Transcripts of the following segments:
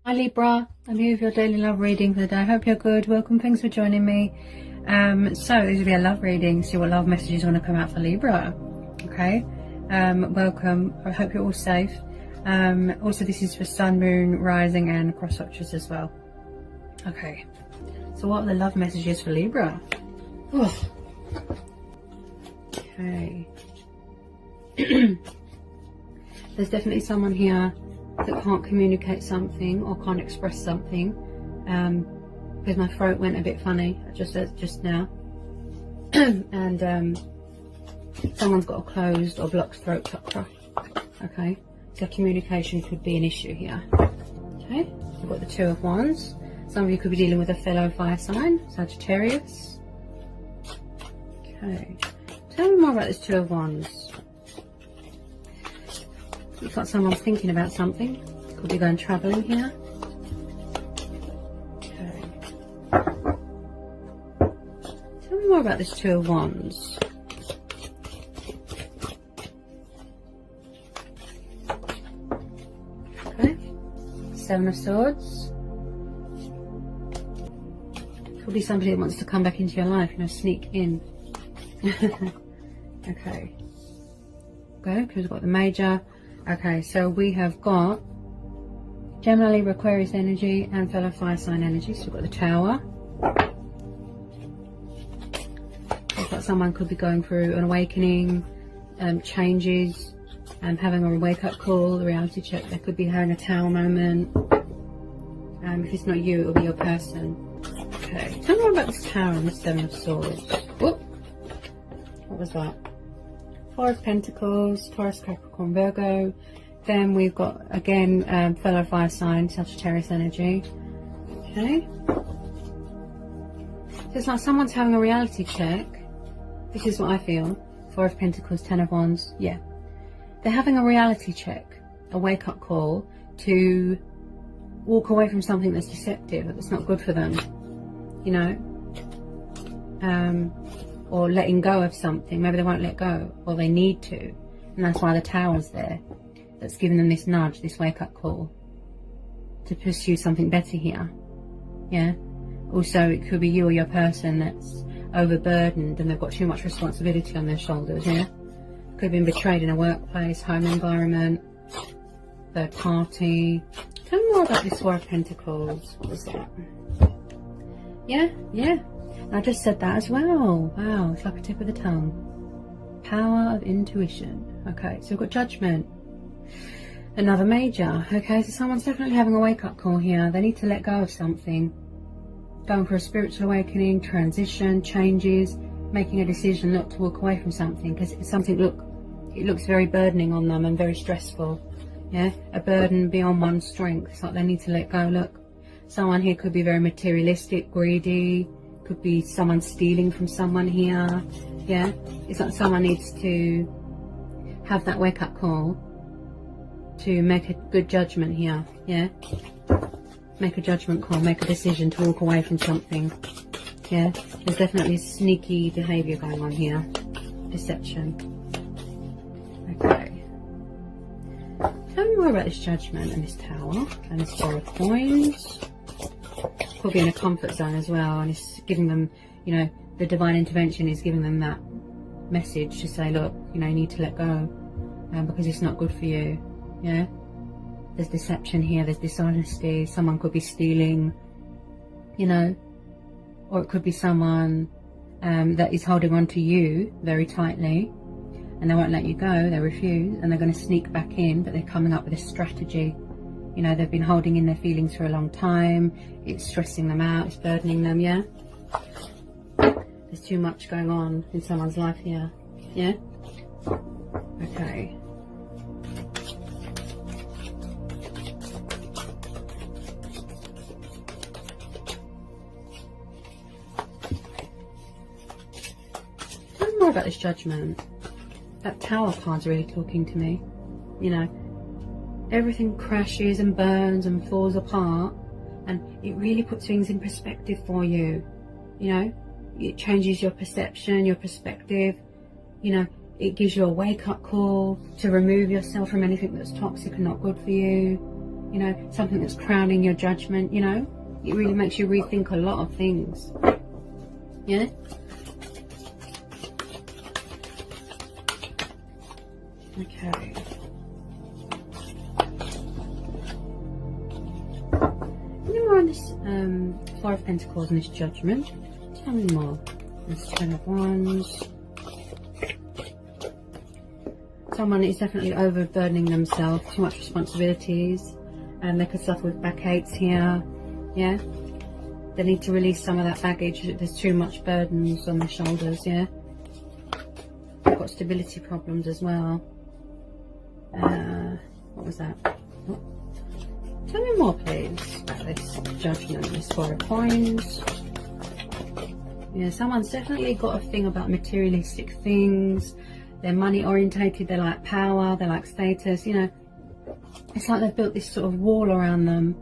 Hi Libra, I'm here with your daily love reading for the day. I hope you're good. Welcome, thanks for joining me. So this will be a love reading. See what love messages want to come out for Libra. Okay, welcome. I hope you're all safe. Also, this is for Sun, Moon, Rising, and cross watchers as well. Okay, so what are the love messages for Libra? Oh. Okay. There's definitely someone here that can't communicate something or can't express something, because my throat went a bit funny just now. And someone's got a closed or blocked throat chakra. Okay, so communication could be an issue here. Okay, we've got the Two of Wands. Some of you could be dealing with a fellow fire sign, Sagittarius. Okay, tell me more about this Two of Wands. Looks like someone's thinking about something. Could be going travelling here. Okay. Tell me more about this Two of Wands. Okay. Seven of Swords. Could be somebody that wants to come back into your life, you know, sneak in. Okay. Okay, because we've got the Major. Okay, so we have got Gemini, Libra, Aquarius energy and fellow fire sign energy. So we've got the Tower. Looks like someone could be going through an awakening, changes, having a wake-up call, a reality check. They could be having a Tower moment. If it's not you, it'll be your person. Okay, tell me more about this Tower and the Seven of Swords. Whoop. What was that? Four of Pentacles, Taurus, Capricorn, Virgo. Then we've got, again, fellow fire sign, Sagittarius energy. Okay. So it's like someone's having a reality check. This is what I feel. Four of Pentacles, Ten of Wands. Yeah. They're having a reality check, a wake-up call to walk away from something that's deceptive, that's not good for them. You know? Or letting go of something. Maybe they won't let go, or they need to, and that's why the Tower's there. That's giving them this nudge, this wake-up call to pursue something better here. Yeah. Also, it could be you or your person that's overburdened and they've got too much responsibility on their shoulders. Yeah. Could have been betrayed in a workplace, home environment, third party. Tell me more about this Four of Pentacles. What was that? Yeah. Yeah. I just said that as well. Wow, it's like a tip of the tongue. Power of intuition. Okay, so we've got Judgment. Another Major. Okay, so someone's definitely having a wake-up call here. They need to let go of something. Going for a spiritual awakening, transition, changes, making a decision not to walk away from something, because it's something, it looks very burdening on them and very stressful. Yeah, a burden beyond one's strength. It's like they need to let go. Look, someone here could be very materialistic, greedy. Could be someone stealing from someone here. Yeah, it's like someone needs to have that wake-up call to make a good judgment here. Yeah, make a judgment call, make a decision to walk away from something. Yeah, there's definitely sneaky behavior going on here, deception. Okay, tell me more about this Judgment and this Tower and this Four of Coins. Could be in a comfort zone as well, and it's giving them, you know, the divine intervention is giving them that message to say, look, you know, you need to let go, because it's not good for you. Yeah, there's deception here, there's dishonesty. Someone could be stealing, you know, or it could be someone that is holding on to you very tightly, and they won't let you go. They refuse, and they're going to sneak back in, but they're coming up with a strategy. You know, they've been holding in their feelings for a long time. It's stressing them out. It's burdening them, yeah? There's too much going on in someone's life here, yeah? Okay. Tell me more about this Judgment. That Tower card's really talking to me, you know? Everything crashes and burns and falls apart, and it really puts things in perspective for you. You know, it changes your perception, your perspective. You know, it gives you a wake-up call to remove yourself from anything that's toxic and not good for you. you know, something that's crowding your judgment, you know. It really makes you rethink a lot of things. Yeah? Okay. Any more on this Four of Pentacles and this Judgment? Tell me more. This Ten of Wands. Someone is definitely overburdening themselves, too much responsibilities, and they could suffer with backaches here. Yeah, they need to release some of that baggage. There's too much burdens on their shoulders. Yeah, they've got stability problems as well. What was that? Oh. Tell me more, please, about this Judgment, this Four of Coins. Yeah, someone's definitely got a thing about materialistic things. They're money orientated, they like power, they like status, you know. It's like they've built this sort of wall around them.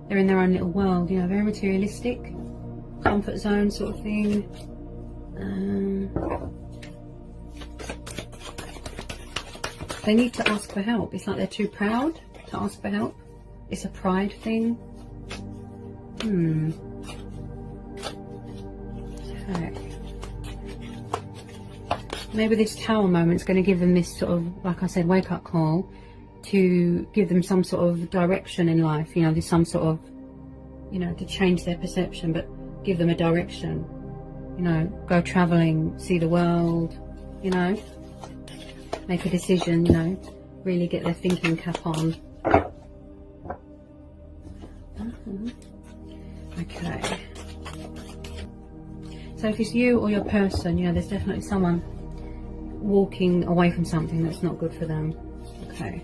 They're in their own little world, you know, very materialistic, comfort zone sort of thing. They need to ask for help. It's like they're too proud to ask for help. It's a pride thing. Okay. Maybe this Tower moment is going to give them this sort of, like I said, wake up call to give them some sort of direction in life. You know, there's some sort of, you know, to change their perception, but give them a direction. You know, go traveling, see the world, you know, make a decision, you know, really get their thinking cap on. Okay. So if it's you or your person, you know, there's definitely someone walking away from something that's not good for them. Okay.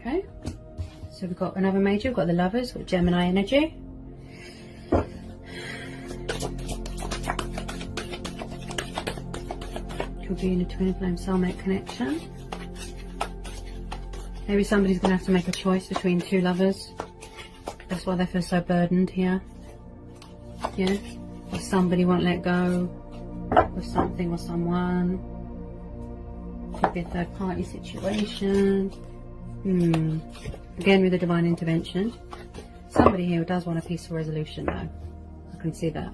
Okay. So we've got another major. We've got the Lovers. We've got Gemini energy. Could be in a twin flame soulmate connection. Maybe somebody's going to have to make a choice between two lovers. That's why they feel so burdened here. Yeah. Or somebody won't let go of something or someone. Could be a third party situation. Again with the divine intervention. Somebody here does want a peaceful resolution though. I can see that.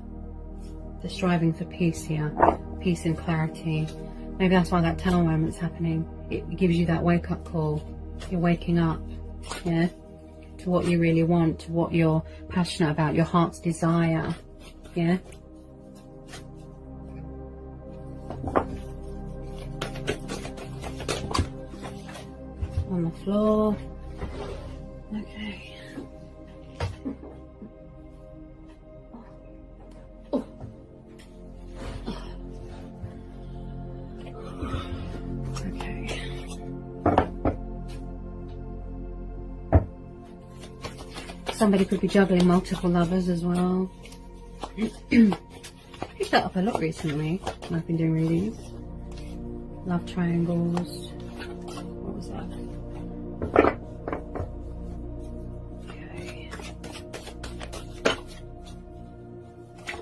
They're striving for peace here. Peace and clarity. Maybe that's why that Tower moment's happening. It gives you that wake up call. You're waking up. Yeah. To what you really want. To what you're passionate about. Your heart's desire. Yeah. On the floor. Okay. Oh. Okay. Somebody could be juggling multiple lovers as well. Picked that up a lot recently when I've been doing readings. Love triangles. What was that?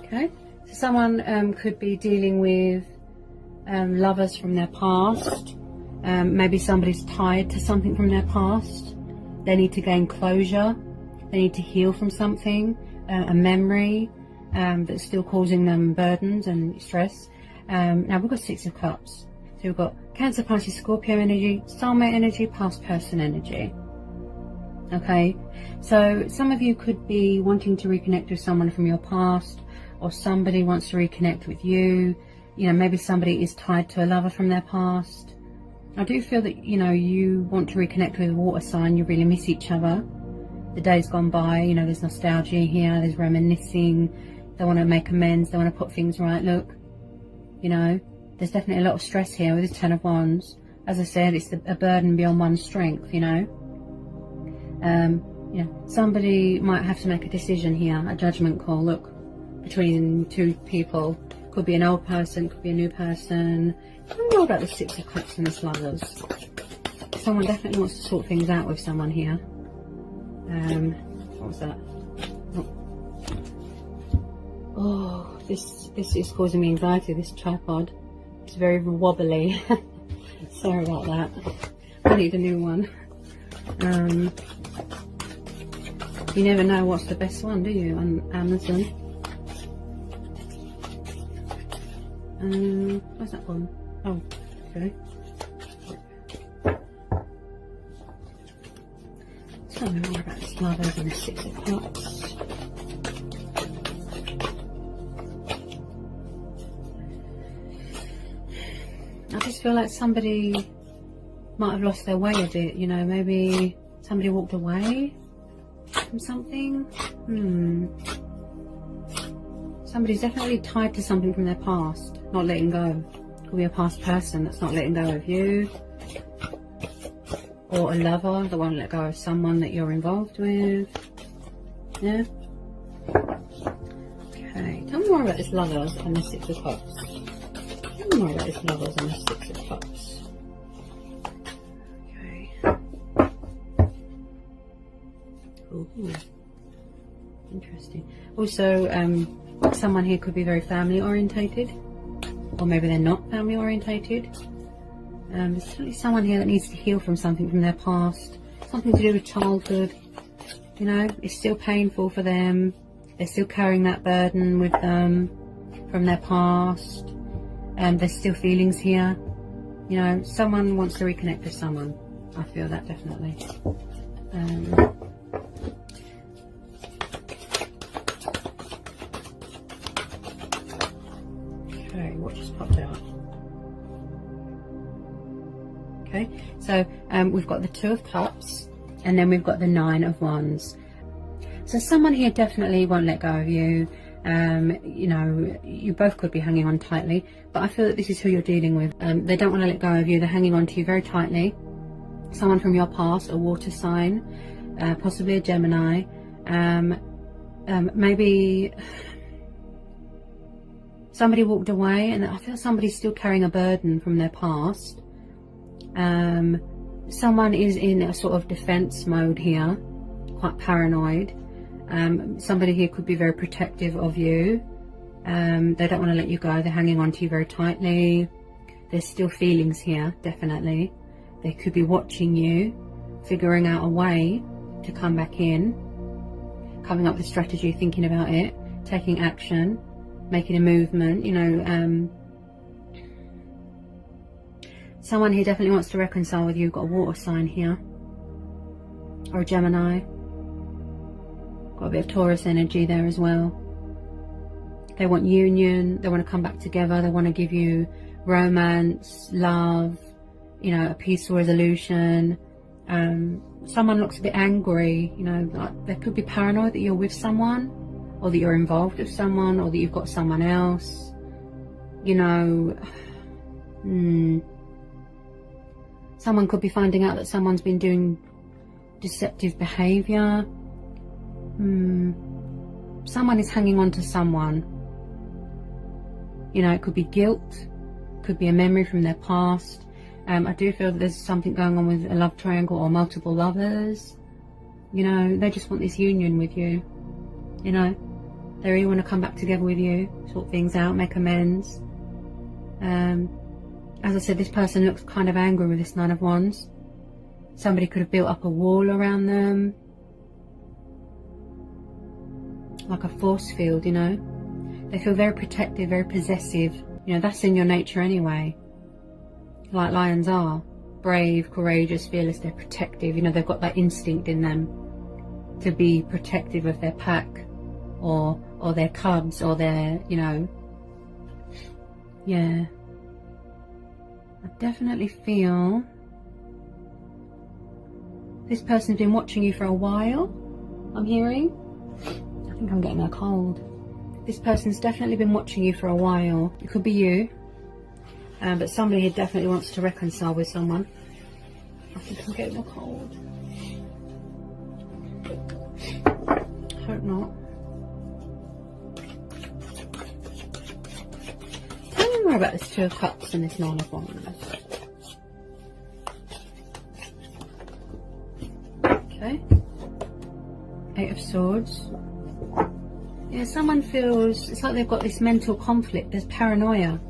Okay. So someone could be dealing with lovers from their past. Maybe somebody's tied to something from their past. They need to gain closure. They need to heal from something, a memory that's still causing them burdens and stress. Now we've got Six of Cups. So we've got Cancer, Pisces, Scorpio energy, soulmate energy, past person energy. Okay, so some of you could be wanting to reconnect with someone from your past, or somebody wants to reconnect with you. You know, maybe somebody is tied to a lover from their past. I do feel that, you know, you want to reconnect with a water sign. You really miss each other. The day's gone by, you know, there's nostalgia here, there's reminiscing. They want to make amends, they want to put things right. Look, you know, there's definitely a lot of stress here with this Ten of Wands. As I said, it's a burden beyond one's strength, you know. You know, somebody might have to make a decision here, a judgment call. Look, between two people. Could be an old person, could be a new person. Tell me more about the Six of Cups and this Lovers. Someone definitely wants to sort things out with someone here. What was that? Oh, this is causing me anxiety, this tripod. It's very wobbly. Sorry about that. I need a new one. You never know what's the best one, do you, on Amazon? Where's that one? Oh, okay. Tell me more about this love over the Six of Cups. I just feel like somebody might have lost their way a bit, you know, maybe somebody walked away from something. Somebody's definitely tied to something from their past, not letting go. Could be a past person that's not letting go of you, or a lover that won't let go of someone that you're involved with. Yeah. Okay, tell me more about this lovers and the Six of Cups. Tell me more about this lovers and the Six of Cups. Okay. Ooh, interesting. Also, someone here could be very family orientated, or maybe they're not family orientated. There's certainly someone here that needs to heal from something from their past, something to do with childhood. You know, it's still painful for them. They're still carrying that burden with them from their past. There's still feelings here. You know, someone wants to reconnect with someone. I feel that definitely. Okay, what just popped out? Okay, so we've got the Two of Cups, and then we've got the Nine of Wands. So someone here definitely won't let go of you. You know, you both could be hanging on tightly, but I feel that this is who you're dealing with. They don't want to let go of you. They're hanging on to you very tightly. Someone from your past, a water sign, possibly a Gemini. Maybe somebody walked away, and I feel somebody's still carrying a burden from their past. Someone is in a sort of defense mode here, quite paranoid. Somebody here could be very protective of you. They don't want to let you go. They're hanging on to you very tightly. There's still feelings here, definitely. They could be watching you, figuring out a way to come back in, coming up with a strategy, thinking about it, taking action, making a movement, you know. Someone here definitely wants to reconcile with you. You've got a water sign here, or a Gemini. Got a bit of Taurus energy there as well. They want union. They want to come back together. They want to give you romance, love, you know, a peaceful resolution. Someone looks a bit angry, you know, like they could be paranoid that you're with someone, or that you're involved with someone, or that you've got someone else, you know. Someone could be finding out that someone's been doing deceptive behaviour. Someone is hanging on to someone. You know, it could be guilt, could be a memory from their past. I do feel that there's something going on with a love triangle or multiple lovers. You know, they just want this union with you. You know, they really want to come back together with you, sort things out, make amends. As I said, this person looks kind of angry with this Nine of Wands. Somebody could have built up a wall around them, like a force field, you know. They feel very protective, very possessive. You know, that's in your nature anyway. Like lions are. Brave, courageous, fearless, they're protective. You know, they've got that instinct in them to be protective of their pack, or their cubs, or their, you know. Yeah. I definitely feel this person's been watching you for a while. I'm hearing. I think I'm getting a cold. This person's definitely been watching you for a while. It could be you. But somebody here definitely wants to reconcile with someone. I think I'm getting a cold. Hope not. Tell me more about this Two of Cups and this Nine of Wands. Okay. Eight of Swords. Yeah, someone feels, it's like they've got this mental conflict. There's paranoia.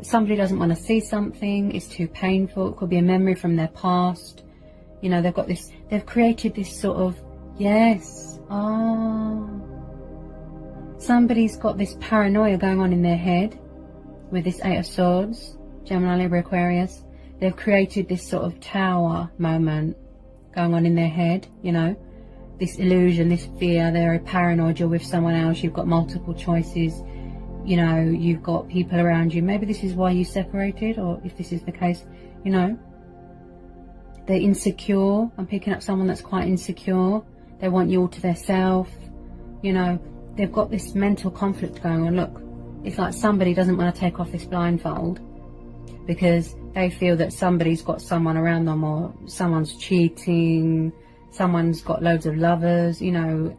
somebody doesn't want to see something, it's too painful. It could be a memory from their past. You know, they've got this, they've created this sort of, yes, somebody's got this paranoia going on in their head with this Eight of Swords, Gemini, Libra, Aquarius. They've created this sort of tower moment going on in their head, you know, this illusion, this fear. They're paranoid, you're with someone else, you've got multiple choices, you know, you've got people around you. Maybe this is why you separated, or if this is the case, you know, they're insecure. I'm picking up someone that's quite insecure. They want you all to themselves, you know, they've got this mental conflict going on. Look, it's like somebody doesn't want to take off this blindfold because they feel that somebody's got someone around them, or someone's cheating, someone's got loads of lovers, you know,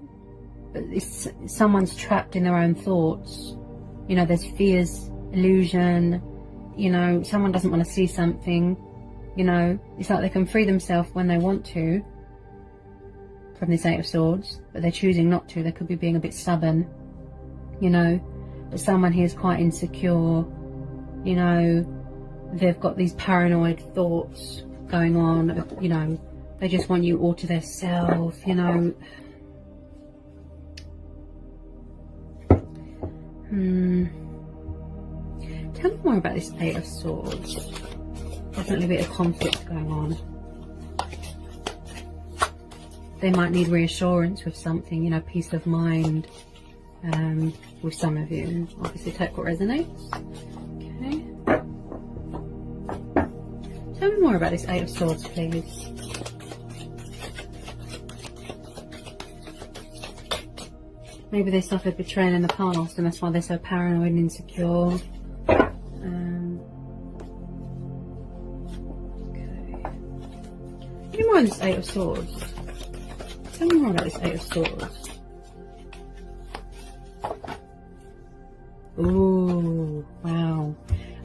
someone's trapped in their own thoughts. You know, there's fears, illusion, you know, someone doesn't want to see something, you know. It's like they can free themselves when they want to from this Eight of Swords, but they're choosing not to. They could be being a bit stubborn, you know. But someone here is quite insecure, you know, they've got these paranoid thoughts going on, you know, they just want you all to themselves, you know. Tell me more about this Eight of Swords. Definitely a bit of conflict going on. They might need reassurance with something, you know, peace of mind, with some of you. Obviously take what resonates. Okay. Tell me more about this Eight of Swords, please. Maybe they suffered betrayal in the past and that's why they're so paranoid and insecure. Okay. Tell me more on this Eight of Swords. Tell me more about this Eight of Swords. Ooh, wow.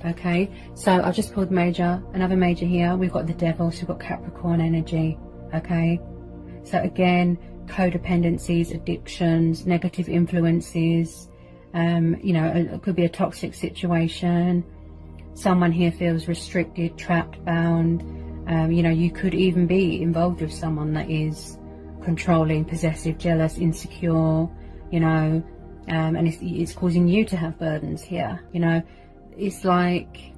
Okay, so I've just pulled major, another major here. We've got the Devil, so we've got Capricorn energy. Okay, so again, codependencies, addictions, negative influences. You know, it could be a toxic situation. Someone here feels restricted, trapped, bound. You know, you could even be involved with someone that is controlling, possessive, jealous, insecure, you know, and it's causing you to have burdens here. You know, it's like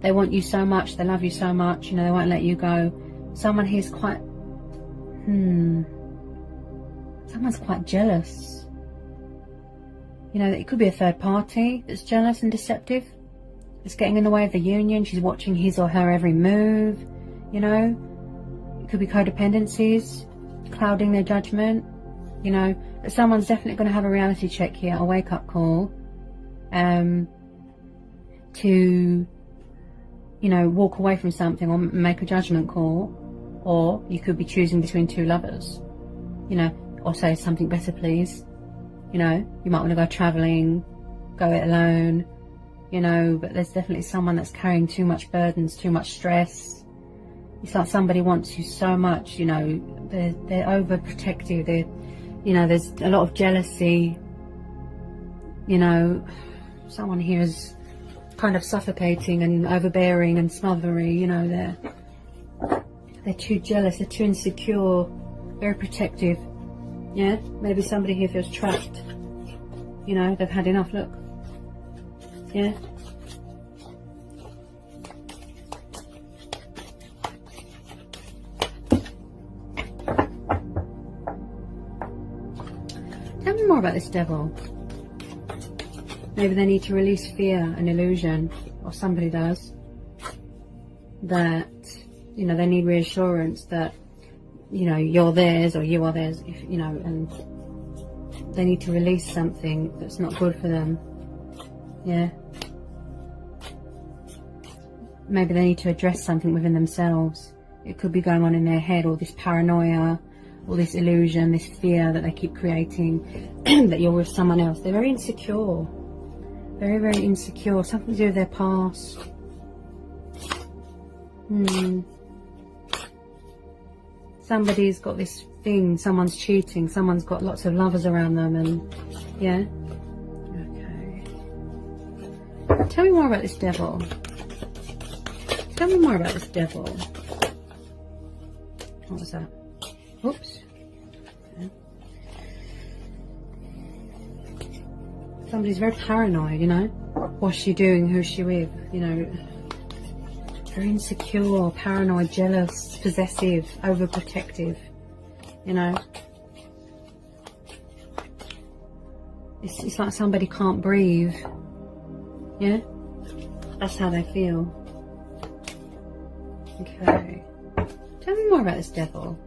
they want you so much, they love you so much, you know, they won't let you go. Someone here's quite someone's quite jealous. You know, it could be a third party that's jealous and deceptive. It's getting in the way of the union. She's watching his or her every move, you know. It could be codependencies, clouding their judgment, you know. But someone's definitely going to have a reality check here, a wake-up call, to, you know, walk away from something or make a judgment call. Or you could be choosing between two lovers, you know, or say something better, please. You know, you might want to go travelling, go it alone, you know, but there's definitely someone that's carrying too much burdens, too much stress. It's like somebody wants you so much, you know, they're overprotective, you know, there's a lot of jealousy, you know, someone here is kind of suffocating and overbearing and smothery, you know, they're too jealous, they're too insecure, very protective. Yeah, maybe somebody here feels trapped, you know, they've had enough. Look, yeah. Tell me more about this Devil. Maybe they need to release fear and illusion, or somebody does, that, you know, they need reassurance that, you know, you're theirs or you are theirs, if, you know, and they need to release something that's not good for them. Yeah. Maybe they need to address something within themselves. It could be going on in their head, all this paranoia, all this illusion, this fear that they keep creating, that you're with someone else. They're very insecure. Very, very insecure. Something to do with their past. Somebody's got this thing, someone's cheating, someone's got lots of lovers around them, and yeah. Okay. Tell me more about this devil. Tell me more about this devil. What was that? Oops. Okay. Somebody's very paranoid, you know. What's she doing? Who's she with? You know, very insecure, paranoid, jealous, possessive, overprotective. You know. It's like somebody can't breathe. Yeah? That's how they feel. Okay. Tell me more about this devil.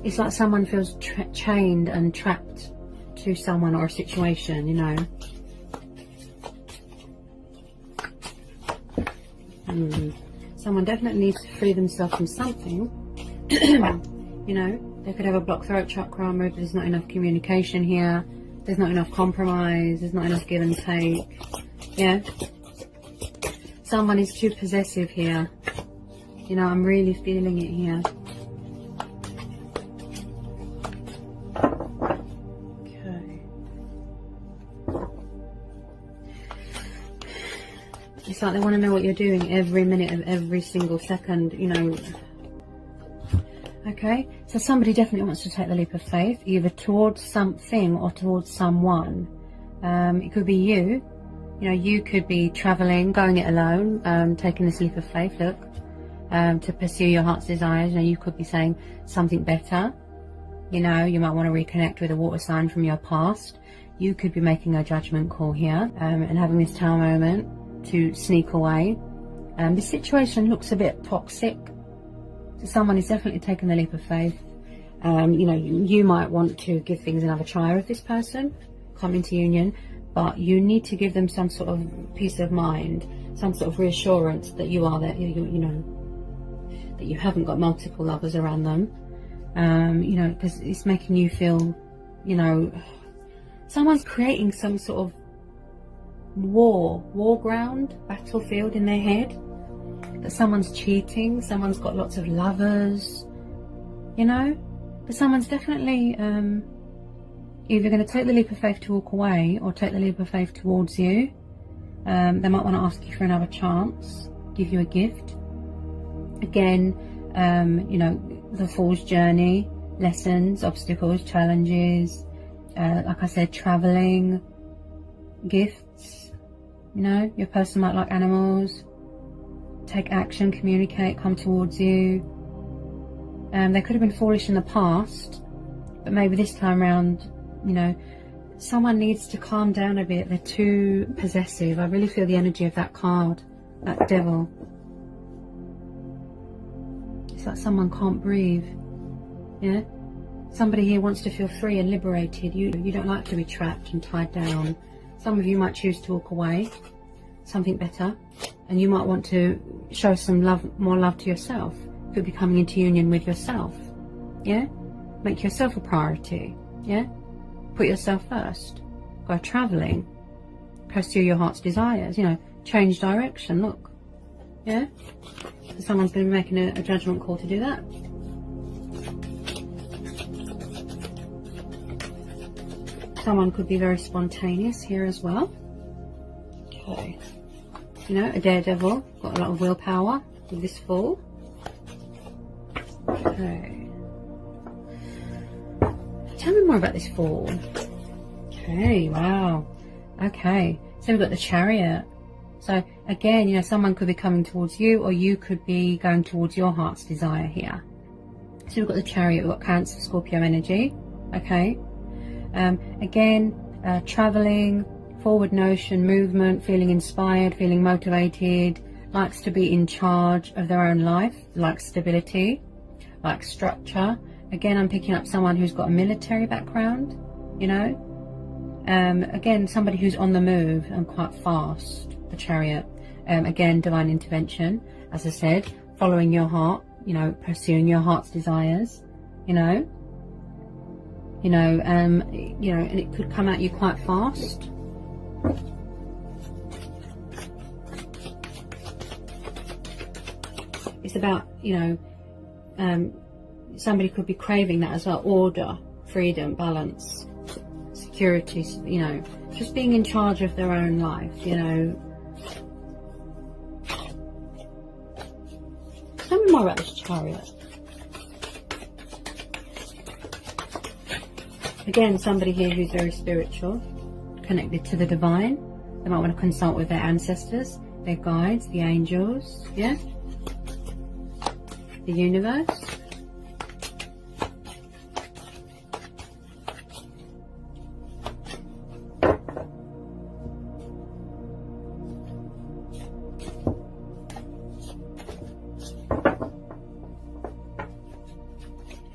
It's like someone feels chained and trapped to someone or a situation, you know. Someone definitely needs to free themselves from something. You know, they could have a blocked throat chakra, maybe there's not enough communication here, there's not enough compromise, there's not enough give and take. Yeah, someone is too possessive here. You know, I'm really feeling it here. It's like they want to know what you're doing every minute of every single second, you know. Okay, so somebody definitely wants to take the leap of faith, either towards something or towards someone. It could be you. You know, you could be traveling, going it alone, taking this leap of faith, look, to pursue your heart's desires. You know, you could be saying something better. You know, you might want to reconnect with a water sign from your past. You could be making a judgment call here, and having this Tower moment to sneak away. The situation looks a bit toxic, so someone is definitely taking the leap of faith. You know, you might want to give things another try with this person, come into union, but you need to give them some sort of peace of mind, some sort of reassurance that you are there, you know, that you haven't got multiple lovers around them. You know, because it's making you feel, you know, someone's creating some sort of war ground, battlefield in their head, that someone's cheating, someone's got lots of lovers, you know. But someone's definitely either going to take the leap of faith to walk away or take the leap of faith towards you. They might want to ask you for another chance, give you a gift again. You know, the Fool's journey, lessons, obstacles, challenges, like I said, traveling, gifts. You know, your person might like animals, take action, communicate, come towards you. They could have been foolish in the past, but maybe this time around, you know, someone needs to calm down a bit. They're too possessive. I really feel the energy of that card, that devil. It's like someone can't breathe. Yeah? Somebody here wants to feel free and liberated. You don't like to be trapped and tied down. Some of you might choose to walk away, something better, and you might want to show some love, more love to yourself. You could be coming into union with yourself. Yeah? Make yourself a priority. Yeah? Put yourself first. Go travelling. Pursue your heart's desires. You know, change direction. Look. Yeah? So someone's going to be making a judgment call to do that. Someone could be very spontaneous here as well. Okay. You know, a daredevil, got a lot of willpower with this Fool. Okay. Tell me more about this Fool. Okay, wow. Okay, so we've got the Chariot. So again, you know, someone could be coming towards you, or you could be going towards your heart's desire here. So we've got the Chariot, we've got Cancer, Scorpio energy. Okay. Again, traveling, forward notion, movement, feeling inspired, feeling motivated, likes to be in charge of their own life, likes stability, likes structure. Again, I'm picking up someone who's got a military background, you know. Again, somebody who's on the move and quite fast, the Chariot. Again, divine intervention, as I said, following your heart, you know, pursuing your heart's desires, you know. You know, and it could come at you quite fast. It's about you know, somebody could be craving that as well. Order, freedom, balance, security, you know, just being in charge of their own life, you know. Tell me more about this Chariot. Again, somebody here who's very spiritual, connected to the divine. They might want to consult with their ancestors, their guides, the angels, yeah? The universe.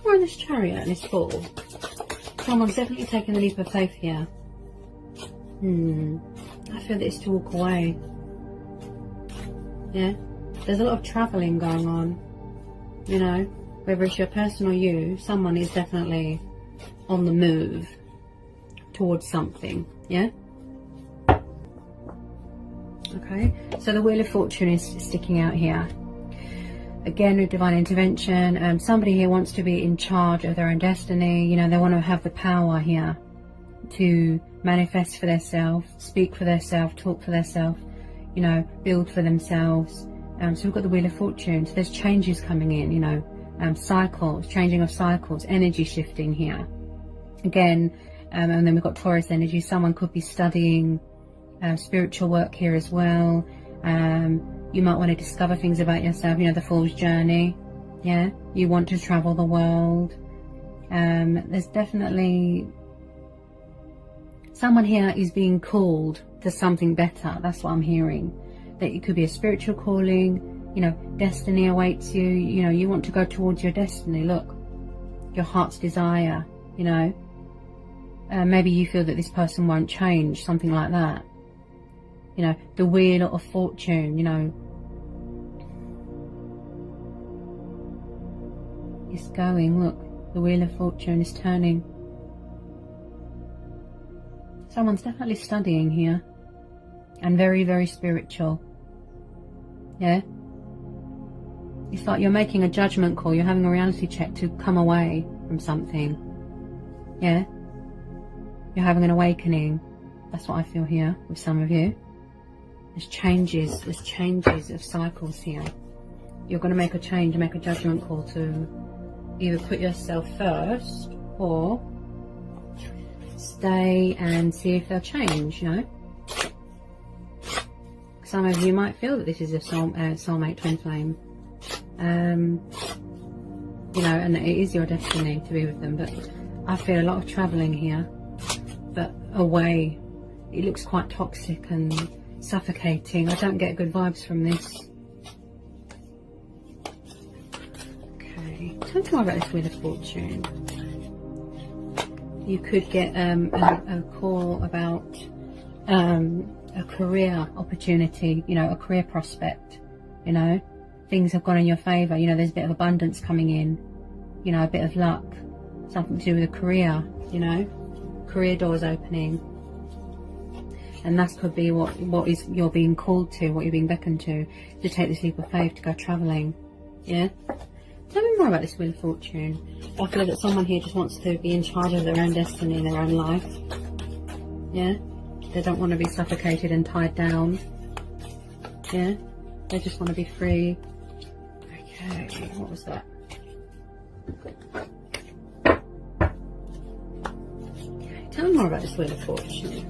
We're in this Chariot and this Fool. Someone's definitely taking a leap of faith here. I feel that it's to walk away. Yeah, there's a lot of travelling going on. You know, whether it's your person or you, someone is definitely on the move towards something. Yeah. Okay, so the Wheel of Fortune is sticking out here. Again, with divine intervention, somebody here wants to be in charge of their own destiny. You know, they want to have the power here to manifest for themselves, speak for themselves, talk for themselves, you know, build for themselves. So we've got the Wheel of Fortune. So there's changes coming in, you know, cycles, changing of cycles, energy shifting here. Again, and then we've got Taurus energy. Someone could be studying spiritual work here as well. You might want to discover things about yourself, you know, the Fool's journey. Yeah, you want to travel the world. There's definitely someone here is being called to something better. That's what I'm hearing. That it could be a spiritual calling, you know, destiny awaits you, you know, you want to go towards your destiny. Look, your heart's desire, you know. Maybe you feel that this person won't change, something like that. You know, the Wheel of Fortune, you know, it's going, look, the Wheel of Fortune is turning. Someone's definitely studying here, and very, very spiritual. Yeah, it's like you're making a judgment call, you're having a reality check to come away from something. Yeah, you're having an awakening. That's what I feel here with some of you. There's changes of cycles here. You're going to make a change, make a judgment call to either put yourself first or stay and see if they'll change, you know. Some of you might feel that this is a soulmate twin flame. You know, and it is your destiny to be with them, but I feel a lot of travelling here, but away. It looks quite toxic and suffocating. I don't get good vibes from this. Okay, tell me more about this Wheel of Fortune. You could get a call about a career opportunity, you know, a career prospect, you know, things have gone in your favour, you know, there's a bit of abundance coming in, you know, a bit of luck, something to do with a career, you know, career doors opening. And that could be what is you're being called to, what you're being beckoned to take this leap of faith, to go travelling. Yeah. Tell me more about this Wheel of Fortune. I feel that someone here just wants to be in charge of their own destiny and their own life. Yeah. They don't want to be suffocated and tied down. Yeah. They just want to be free. Okay. What was that? Okay. Tell me more about this Wheel of Fortune.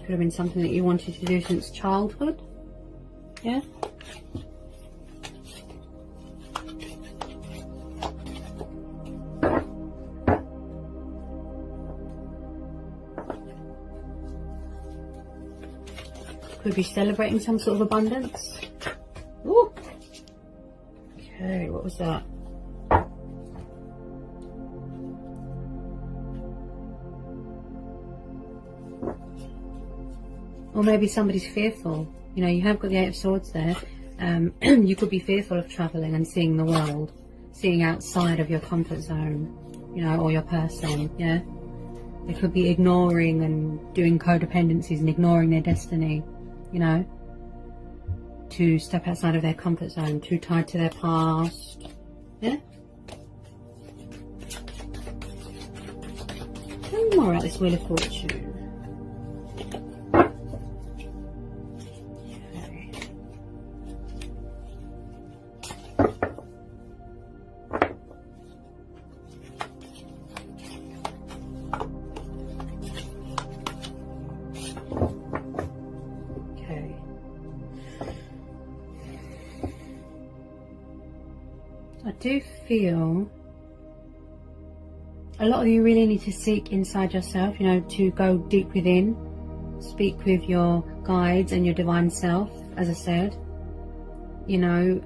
Could have been something that you wanted to do since childhood. Yeah. Could be celebrating some sort of abundance. Ooh. Okay, what was that? Or maybe somebody's fearful. You know, you have got the Eight of Swords there. You could be fearful of travelling and seeing the world, seeing outside of your comfort zone, you know, or your person, yeah? They could be ignoring and doing codependencies and ignoring their destiny, you know, to step outside of their comfort zone, too tied to their past. Yeah? Tell me more about this Wheel of Fortune. I do feel a lot of you really need to seek inside yourself, you know, to go deep within, speak with your guides and your divine self, as I said. You know,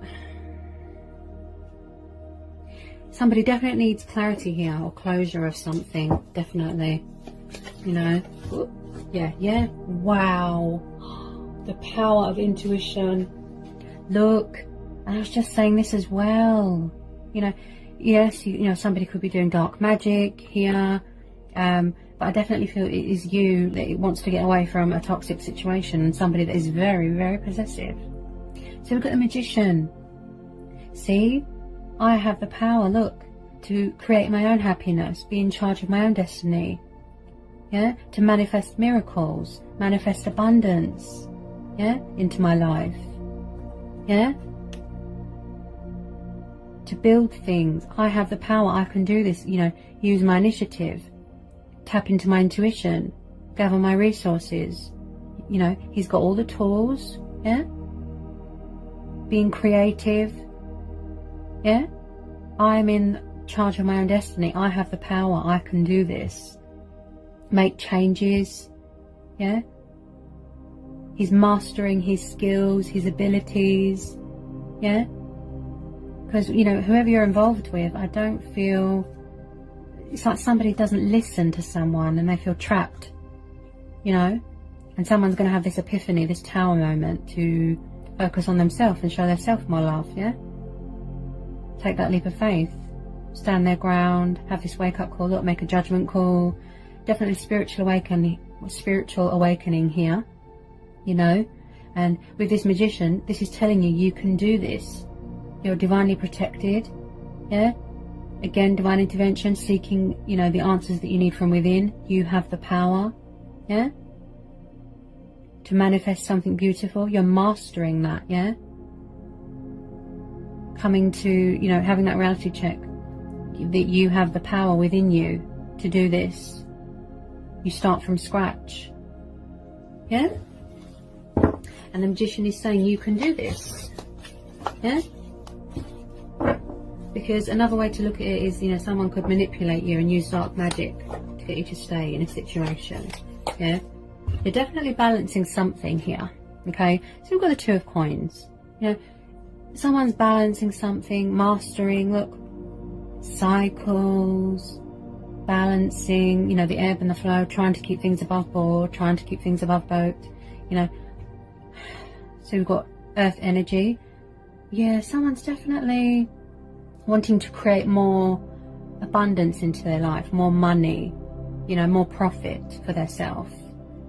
somebody definitely needs clarity here, or closure of something, definitely, you know. Yeah, wow, the power of intuition. Look, and I was just saying this as well, you know, yes, you know, somebody could be doing dark magic here, but I definitely feel it is you that wants to get away from a toxic situation, and somebody that is very, very possessive. So we've got the Magician. See, I have the power, look, to create my own happiness, be in charge of my own destiny, yeah, to manifest miracles, manifest abundance, yeah, into my life, yeah, to build things. I have the power, I can do this, you know, use my initiative, tap into my intuition, gather my resources, you know, he's got all the tools, yeah, being creative, yeah, I'm in charge of my own destiny, I have the power, I can do this, make changes, yeah, he's mastering his skills, his abilities, yeah, because, you know, whoever you're involved with, I don't feel, it's like somebody doesn't listen to someone and they feel trapped, you know, and someone's going to have this epiphany, this tower moment to focus on themselves and show themselves more love, yeah, take that leap of faith, stand their ground, have this wake up call, look, make a judgment call, definitely spiritual awakening here, you know, and with this Magician, this is telling you, you can do this. You're divinely protected, yeah, again, divine intervention, seeking, you know, the answers that you need from within. You have the power, yeah, to manifest something beautiful. You're mastering that, yeah, coming to, you know, having that reality check that you have the power within you to do this. You start from scratch, yeah, and the Magician is saying you can do this, yeah. Because another way to look at it is, you know, someone could manipulate you and use dark magic to get you to stay in a situation, yeah. You're definitely balancing something here, okay. So we've got the Two of Coins, you know, someone's balancing something, mastering, look, cycles, balancing, you know, the ebb and the flow, trying to keep things above board, trying to keep things above boat, you know. So we've got earth energy, yeah, someone's definitely wanting to create more abundance into their life, more money, you know, more profit for themselves,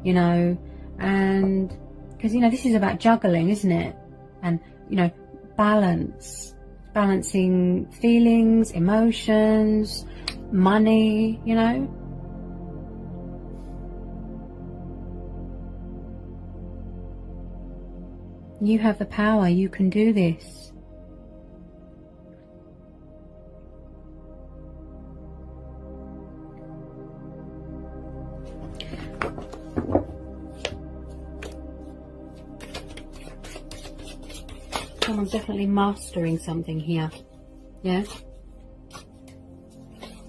you know, and because, you know, this is about juggling, isn't it? And, you know, balancing feelings, emotions, money, you know. You have the power, you can do this. Someone's definitely mastering something here, yeah,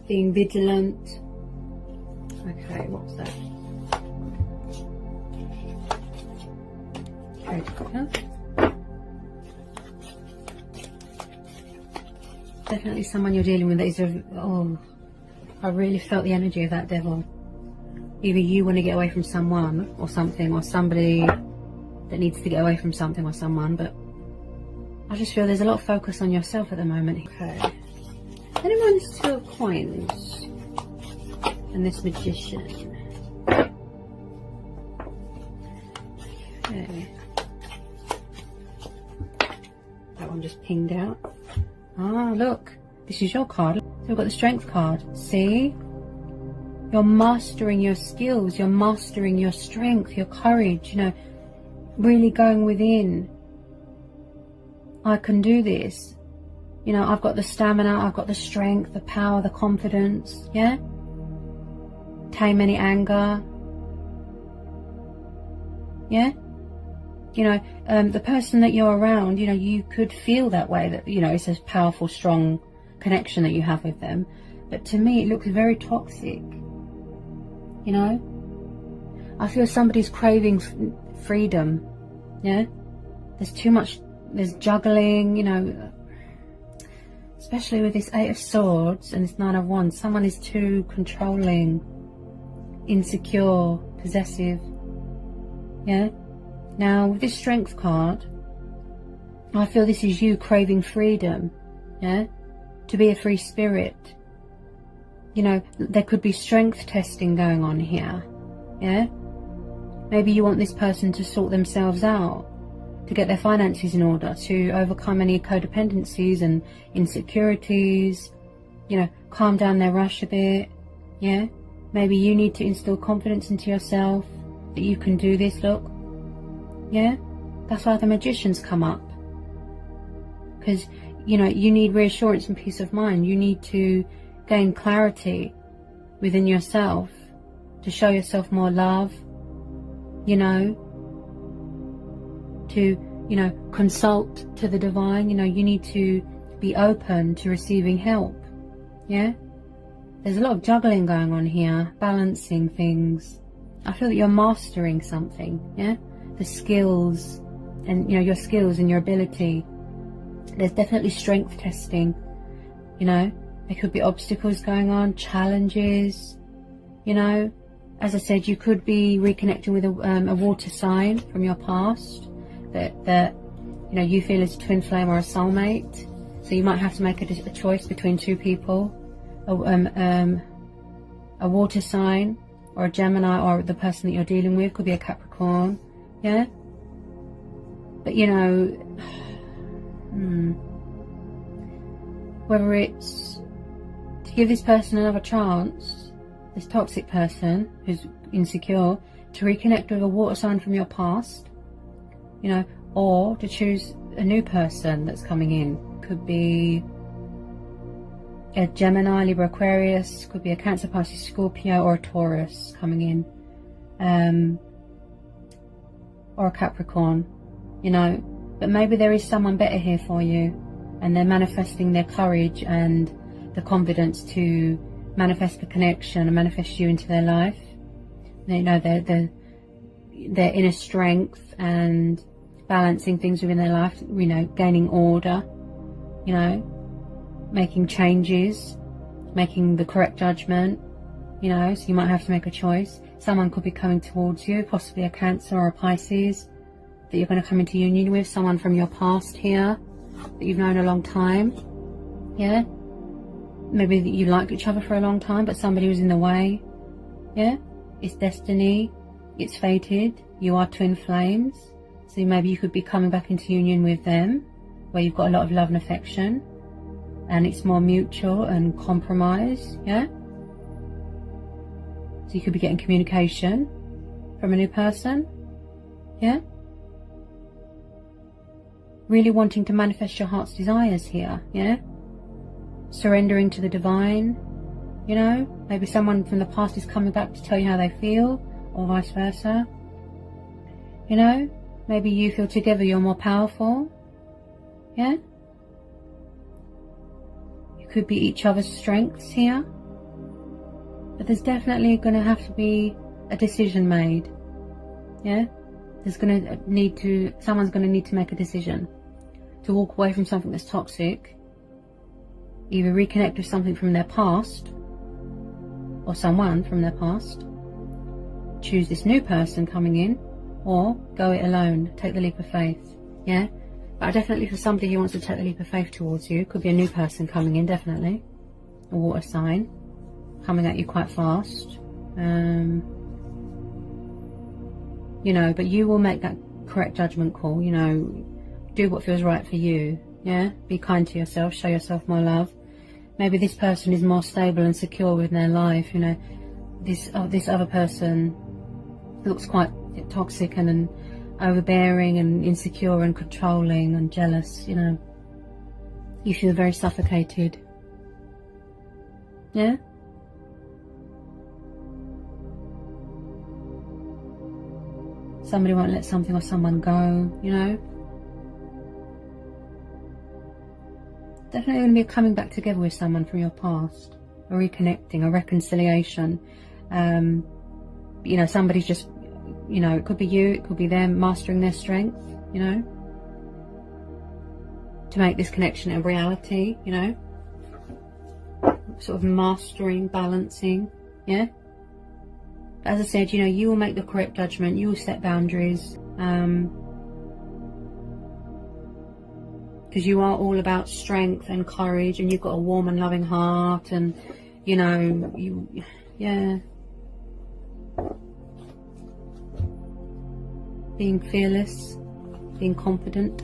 being vigilant. Okay, what's that? Okay, definitely someone you're dealing with that is oh, I really felt the energy of that Devil. Either you want to get away from someone or something, or somebody that needs to get away from something or someone, but I just feel there's a lot of focus on yourself at the moment. Okay. Anyone's Two of Coins and this Magician. Okay. pinged out. Ah, look, this is your card. So we've got the Strength card. See? You're mastering your skills, you're mastering your strength, your courage, you know, really going within. I can do this. You know, I've got the stamina, I've got the strength, the power, the confidence, yeah? Tame any anger. Yeah? You know, the person that you're around, you know, you could feel that way, that, you know, it's a powerful, strong connection that you have with them. But to me, it looks very toxic. You know? I feel somebody's craving freedom. Yeah? There's too much, there's juggling, you know, especially with this Eight of Swords and this Nine of Wands. Someone is too controlling, insecure, possessive. Yeah? Now, with this Strength card, I feel this is you craving freedom. Yeah? To be a free spirit. You know, there could be strength testing going on here. Yeah? Maybe you want this person to sort themselves out, to get their finances in order, to overcome any codependencies and insecurities, you know, calm down their rush a bit. Yeah? Maybe you need to instill confidence into yourself that you can do this, look. Yeah? That's why the Magician's come up. Because, you know, you need reassurance and peace of mind. You need to gain clarity within yourself to show yourself more love, you know, to, you know, consult to the divine. You know, you need to be open to receiving help. Yeah? There's a lot of juggling going on here, balancing things. I feel that you're mastering something. Yeah? The skills and, you know, your skills and your ability. There's definitely strength testing, you know. There could be obstacles going on, challenges, you know. As I said, you could be reconnecting with a water sign from your past that you know, you feel is a twin flame or a soulmate. So you might have to make a choice between two people, a water sign or a Gemini, or the person that you're dealing with could be a Capricorn. Yeah? But, you know, whether it's to give this person another chance, this toxic person who's insecure, to reconnect with a water sign from your past, you know, or to choose a new person that's coming in. Could be a Gemini, Libra, Aquarius, could be a Cancer, Pisces, Scorpio, or a Taurus coming in, or a Capricorn, you know. But maybe there is someone better here for you, and they're manifesting their courage and the confidence to manifest the connection and manifest you into their life. You know, their inner strength and balancing things within their life, you know, gaining order, you know, making changes, making the correct judgment, you know. So you might have to make a choice. Someone could be coming towards you, possibly a Cancer or a Pisces, that you're going to come into union with. Someone from your past here that you've known a long time. Yeah? Maybe that you liked each other for a long time, but somebody was in the way. Yeah? It's destiny. It's fated. You are twin flames. So maybe you could be coming back into union with them, where you've got a lot of love and affection, and it's more mutual and compromise. Yeah? So you could be getting communication from a new person. Yeah? Really wanting to manifest your heart's desires here. Yeah? Surrendering to the divine. You know? Maybe someone from the past is coming back to tell you how they feel, or vice versa. You know? Maybe you feel together you're more powerful. Yeah? You could be each other's strengths here. But there's definitely going to have to be a decision made. Yeah? There's going to need to, someone's going to need to make a decision to walk away from something that's toxic, either reconnect with something from their past, or someone from their past, choose this new person coming in, or go it alone, take the leap of faith. Yeah? But definitely for somebody who wants to take the leap of faith towards you, could be a new person coming in, definitely. A water sign, coming at you quite fast. You know, but you will make that correct judgment call, you know, do what feels right for you. Yeah, be kind to yourself, show yourself more love. Maybe this person is more stable and secure with their life, you know. This other person looks quite toxic and overbearing and insecure and controlling and jealous, you know. You feel very suffocated. Yeah? Somebody won't let something or someone go, you know. Definitely going to be coming back together with someone from your past. A reconnecting, a reconciliation. You know, somebody's just, you know, it could be you, it could be them mastering their strength, you know. To make this connection a reality, you know. Sort of mastering, balancing, yeah. As I said, you know, you will make the correct judgment, you will set boundaries, because you are all about strength and courage, and you've got a warm and loving heart, and, you know, yeah. Being fearless, being confident,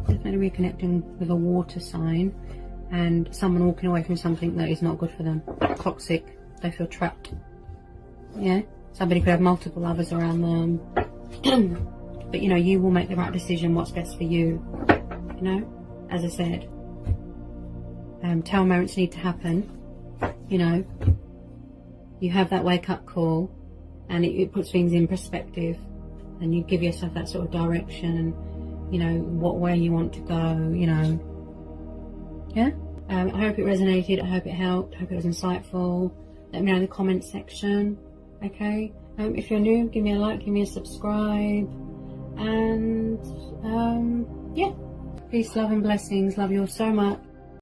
definitely reconnecting with a water sign, and someone walking away from something that is not good for them, toxic, they feel trapped. Yeah, somebody could have multiple lovers around them, but you know, you will make the right decision, what's best for you, you know, as I said. Tower moments need to happen, you know, you have that wake up call, and it puts things in perspective, and you give yourself that sort of direction, and you know, what way you want to go, you know, yeah. I hope it resonated, I hope it helped, I hope it was insightful. Let me know in the comments section. Okay, if you're new, give me a like, give me a subscribe, and yeah, peace, love and blessings. Love you all so much.